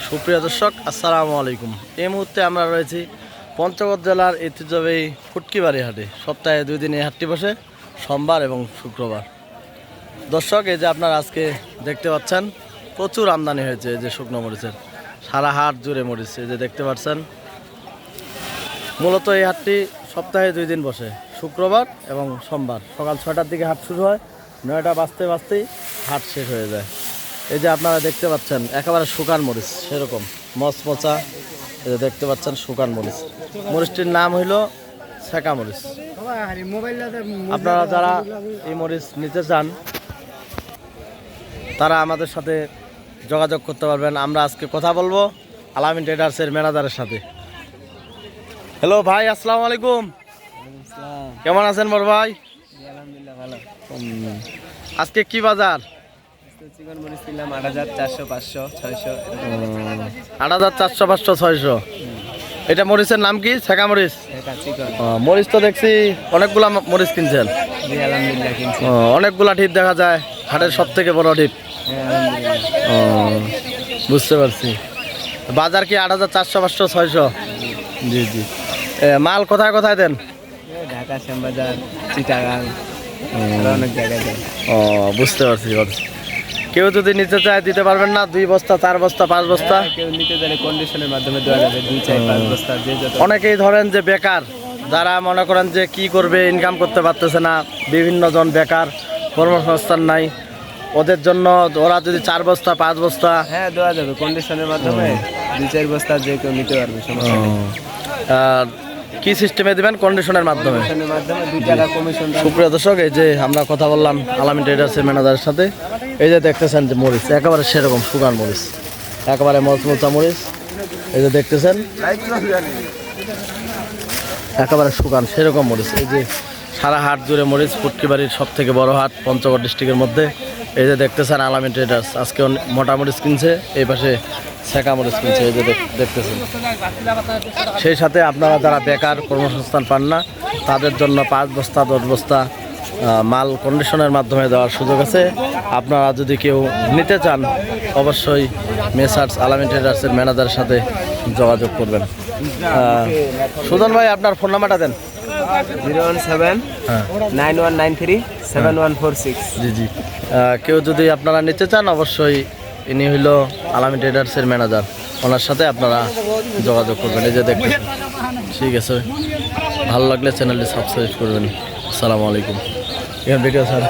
সুপ্রিয় দর্শক, আসসালামু আলাইকুম। এই মুহূর্তে আমরা রয়েছি পঞ্চগড় জেলার ঐতিহ্যবাহী ফুটকিবাড়ি হাটে। সপ্তাহে 2 দিন এই হাটটি বসে, সোমবার এবং শুক্রবার। দর্শক, এই যে আপনারা আজকে দেখতে পাচ্ছেন প্রচুর আমদানি হয়েছে এই যে শুকনো মরিচের, সারা হাট জুড়ে মরিচ এই যে দেখতে পাচ্ছেন। মূলত এই হাটটি সপ্তাহে 2 দিন বসে, শুক্রবার এবং সোমবার। সকাল 6টার দিকে হাট শুরু হয়, 9টা বাজতেই হাট শেষ হয়ে যায়। এই যে আপনারা দেখতে পাচ্ছেন একেবারে শুকান মরিচ, সেরকম মচমচা। এই যে দেখতে পাচ্ছেন শুকান মরিচ, মরিচটির নাম হইল ছেঁকা মরিচ। আপনারা যারা এই মরিচ নিতে চান তারা আমাদের সাথে যোগাযোগ করতে পারবেন। আমরা আজকে কথা বলবো আলামিন ট্রেডার্সের ম্যানেজারের সাথে। হ্যালো ভাই, আসসালামু আলাইকুম। কেমন আছেন বড় ভাই? আজকে কি বাজার? 8,400, 500, 600। 8,400, 500, 600। এটা মরিচের নাম কি? ছেঁকা মরিচ। মরিচ তো দেখছি অনেকগুলা মরিচ কিনছেন। অনেকগুলা ঢিপ দেখা যায়, হাটের সব থেকে বড় ঢিপ। বুঝতে পারছি। বাজার কি 8,400, 500, 600? জি জি। মাল কোথায় কোথায় দেন? ঢাকা, শ্যামবাজার, চিটাগাং, অনেক জায়গায় দেন। বুঝতে পারছি। কেউ যদি নিতে চায় দিতে পারবেন না? 2 বস্তা, 4 বস্তা, 5 বস্তা? কেউ নিতে চাইলে কন্ডিশনের মাধ্যমে দেওয়া যাবে। 2, 4, 5 বস্তা যে যত। অনেকেই ধরেন যে বেকার, যারা মনে করেন যে কি করবে, ইনকাম করতে পারতেছে না, বিভিন্ন জন বেকার, কর্মসংস্থান নাই, ওদের জন্য ওরা যদি 4 বস্তা, 5 বস্তা? হ্যাঁ, দেওয়া যাবে কন্ডিশনের মাধ্যমে। 2, 4 বস্তা যে কেউ নিতে পারবে, সমস্যা নেই। আর কি সিস্টেমে দিবেন? কন্ডিশনের মাধ্যমে। 2 টাকা কমিশন। সুপ্রিয় দর্শক, এই যে আমরা কথা বললাম আলামিন ট্রেডার্সের ম্যানেজারের সাথে। এই যে দেখতেছেন যে মরিচ একেবারে সেরকম শুকান মরিচ, একেবারে মচমচা মরিচ। এই যে দেখতেছেন একেবারে শুকান সেরকম মরিচ। এই যে সারা হাট জুড়ে মরিচ, ফুটকিবাড়ির সব থেকে বড় হাট পঞ্চগড় ডিস্ট্রিক্টের মধ্যে। এই যে দেখতেছেন আলামিন ট্রেডার্স আজকে মোটা মরিচ কিনছে, এই পাশে ছেঁকা মরিচ কিনছে। এই যে দেখতেছেন। সেই সাথে আপনারা যারা বেকার, কর্মসংস্থান পান না, তাদের জন্য 5 বস্তা, 10 বস্তা মাল কন্ডিশনের মাধ্যমে দেওয়ার সুযোগ আছে। আপনারা যদি কেউ নিতে চান অবশ্যই মেসার্স আলামিন ট্রেডার্সের ম্যানেজারের সাথে যোগাযোগ করবেন। সুজন ভাই, আপনার ফোন নাম্বারটা দেন। 01791937146। জি জি। কেউ যদি আপনারা নিতে চান অবশ্যই, ইনি হইল আলামিন ট্রেডার্সের ম্যানেজার, ওনার সাথে আপনারা যোগাযোগ করবেন। এই যে দেখবেন। ঠিক আছে, ভালো লাগলে চ্যানেলটি সাবস্ক্রাইব করবেন। আসসালামু আলাইকুম। Video sir